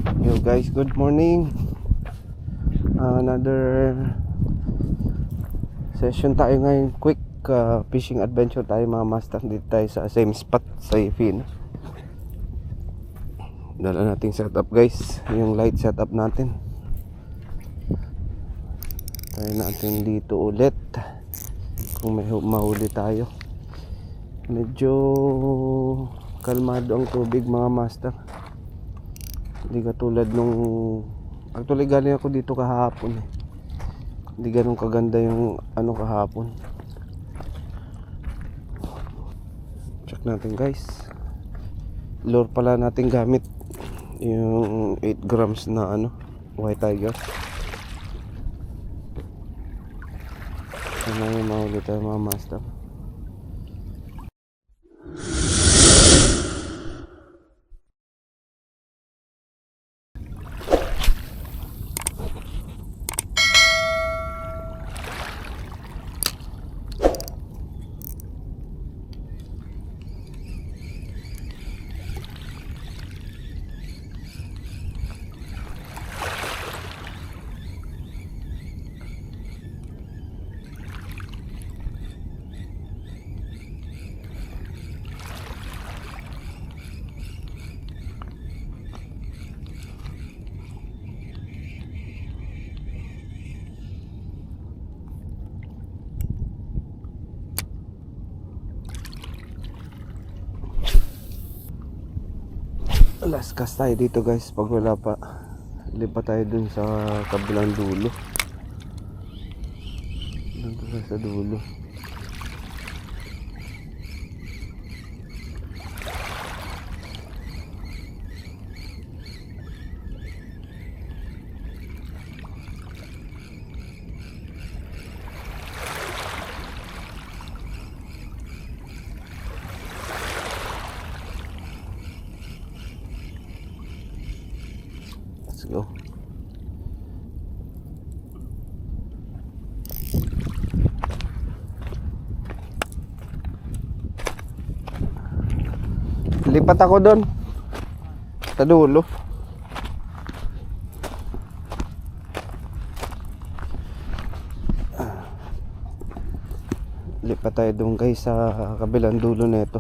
Yo guys, good morning. Another session tayo ngayon. Quick fishing adventure tayo mga master. Dito tayo sa same spot sa Ifin. Dala nating setup guys. Yung light setup natin. Tayo natin dito ulit. Kung may mahuli tayo. Medyo kalmado ang tubig mga master. Hindi katulad nung actually galing ako dito kahapon eh. Hindi ganun kaganda yung kahapon. Check natin guys. Lure pala natin gamit yung 8 grams na white tiger. Sana yung mahuli tayo mga master. Last cast tayo dito guys. Pag wala pa, lipat tayo dun sa kabilang dulo. Dun tayo sa dulo. Let's go. Lipat ako doon sa dulo. Lipat tayo doon guys sa kabilang dulo nito.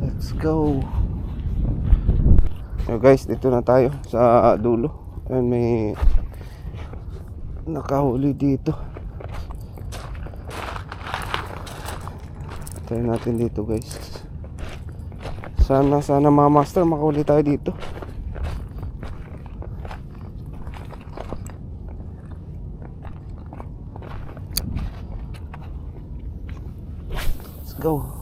Let's go. So guys, dito na tayo sa dulo. Ayun, may nakahuli dito. Tayo natin dito guys. Sana mga master makahuli tayo dito. Let's go.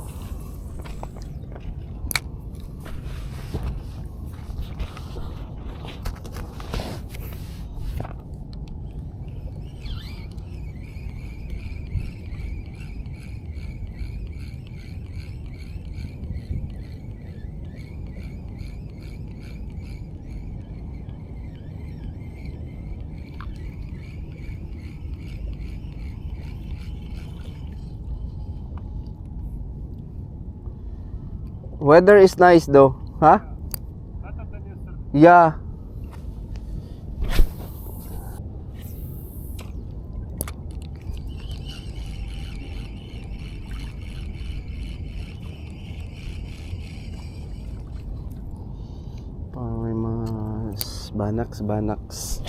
Weather is nice though, huh? Yeah. Parang may mga banaks.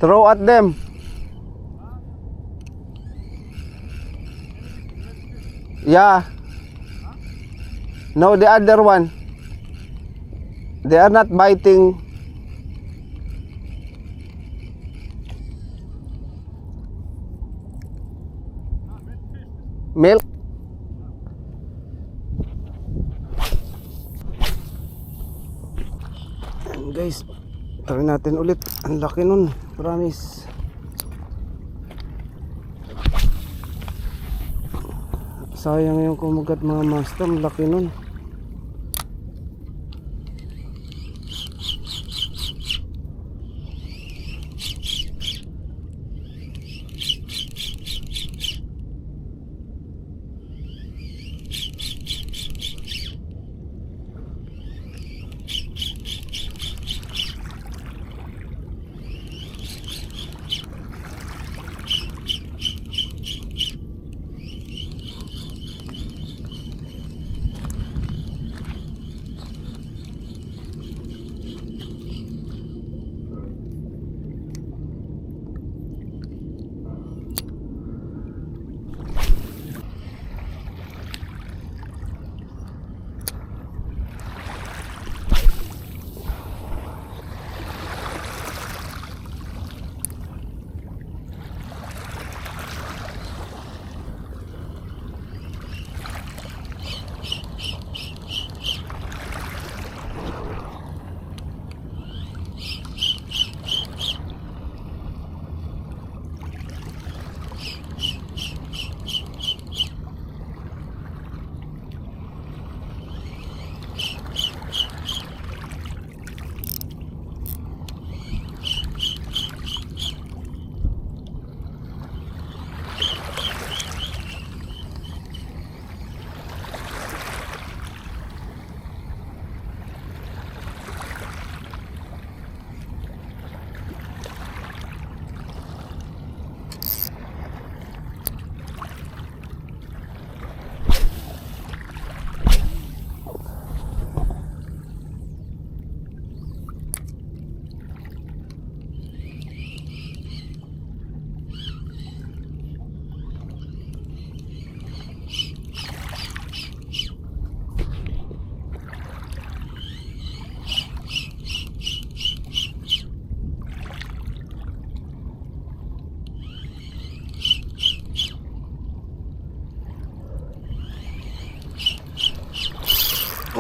Throw at them. Yeah. No, the other one. They are not biting. Milk. And guys, try natin ulit. Ang laki nun, promise. Sayang yung kumagat mga master, ang laki nun.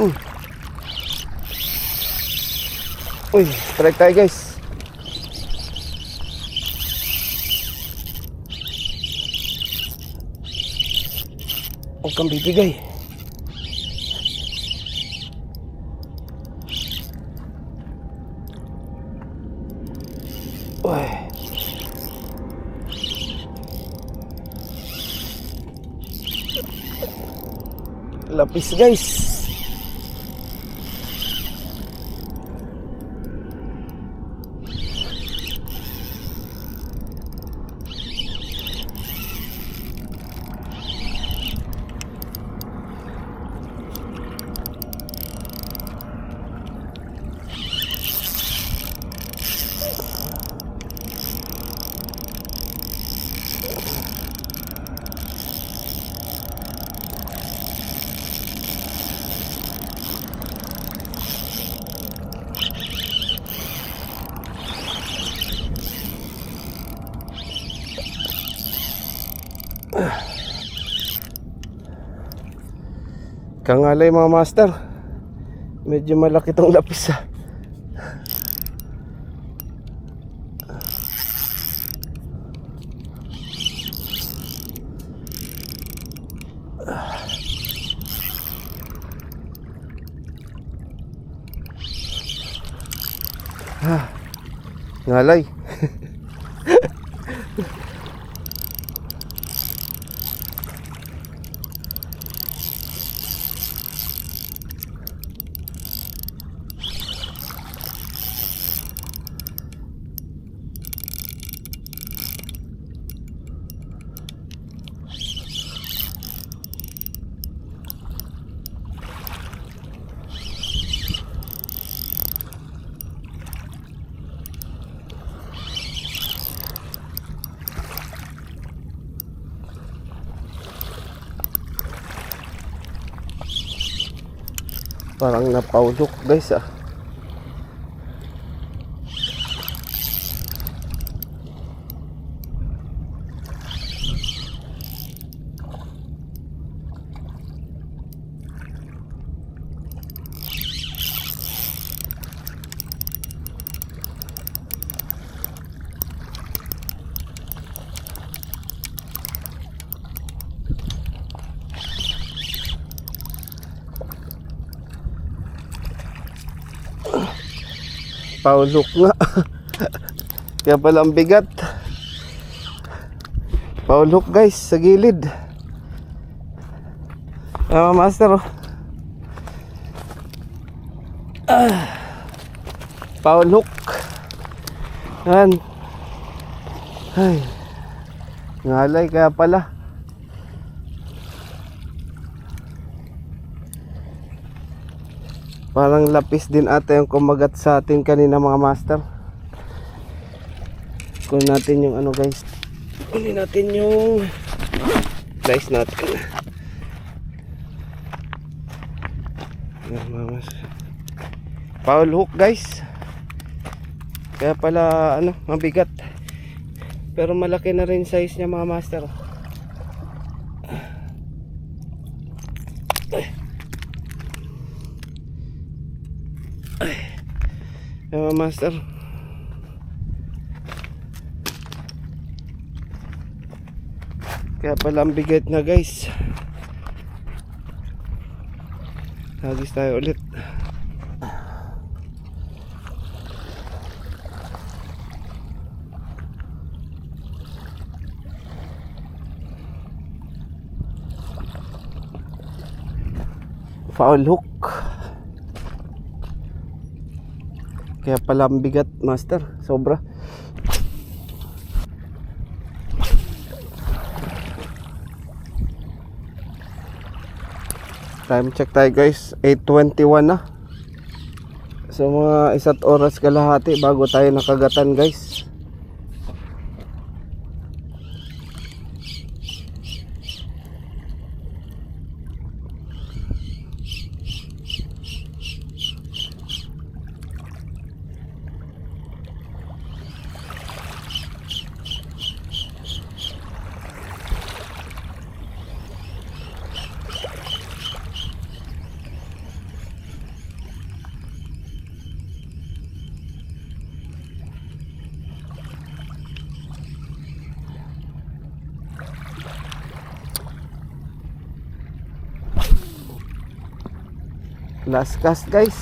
Uy, strike tayo guys. Huwag kang bibigay. Uy. Lapis guys. Kangalay mga master. Medyo malaki tong lapis ah. Ngalay. Parang napaulok guys ah. Paulok nga. Kaya pala ang bigat. Paulok guys sa gilid. Master oh. Paulok. Yan. Ay. Ngalay kaya pala. Parang lapis din ata yung kumagat sa atin kanina mga master. Kunin natin yung ano guys. Kunin natin yung slice natin. Yan mga master. Foul hook guys. Kaya pala ano mabigat. Pero malaki na rin size niya mga master. Mga master. Kaya pala ang bigat na guys. Hagis tayo ulit. Foul hook. Kaya pala ang bigat master. Sobra. Time check tayo guys. 8:21 na. So mga 1 oras kalahati bago tayo nakagatan guys. Last cast guys.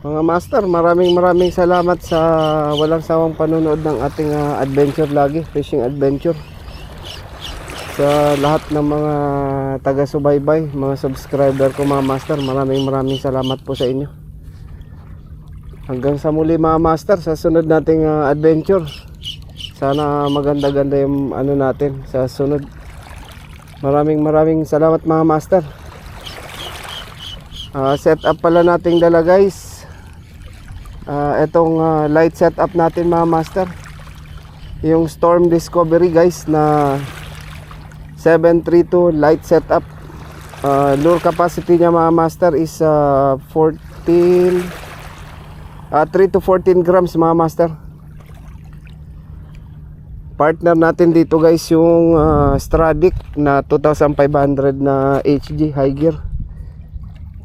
Mga master, maraming salamat sa walang sawang panonood ng ating adventure lagi, fishing adventure. Sa lahat ng mga taga-subaybay, mga subscriber ko mga master, maraming salamat po sa inyo. Hanggang sa muli mga master, sa sunod nating adventure. Sana maganda-ganda yung ano natin sa sunod. Maraming salamat mga master. Set up pala nating dala guys. Itong light setup natin mga master, yung Storm Discovery guys na 732 light setup. Lure capacity niya mga master is 3 to 14 grams mga master. Partner natin dito guys yung Stradic na 2500 na HG high gear.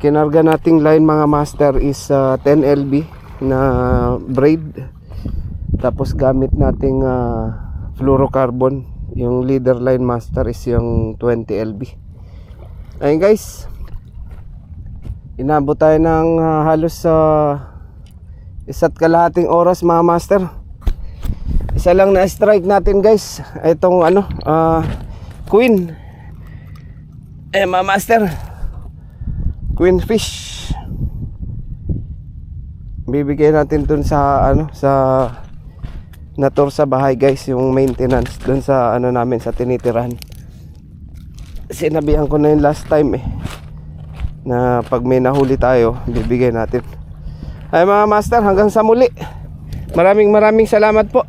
Kinarga nating line mga master is 10 LB na braid, tapos gamit nating fluorocarbon. Yung leader line master is yung 20 LB. Ayun guys, inabot tayo ng halos isa't kalahating oras mga master. Isa lang na strike natin guys, itong queen mga master, queen fish. Bibigay natin dun sa sa tour sa bahay guys, yung maintenance dun sa namin sa tinitirahan. Sinabihan ko na yung last time na pag may nahuli tayo bibigay natin. Ay mga master, hanggang sa muli. Maraming salamat po.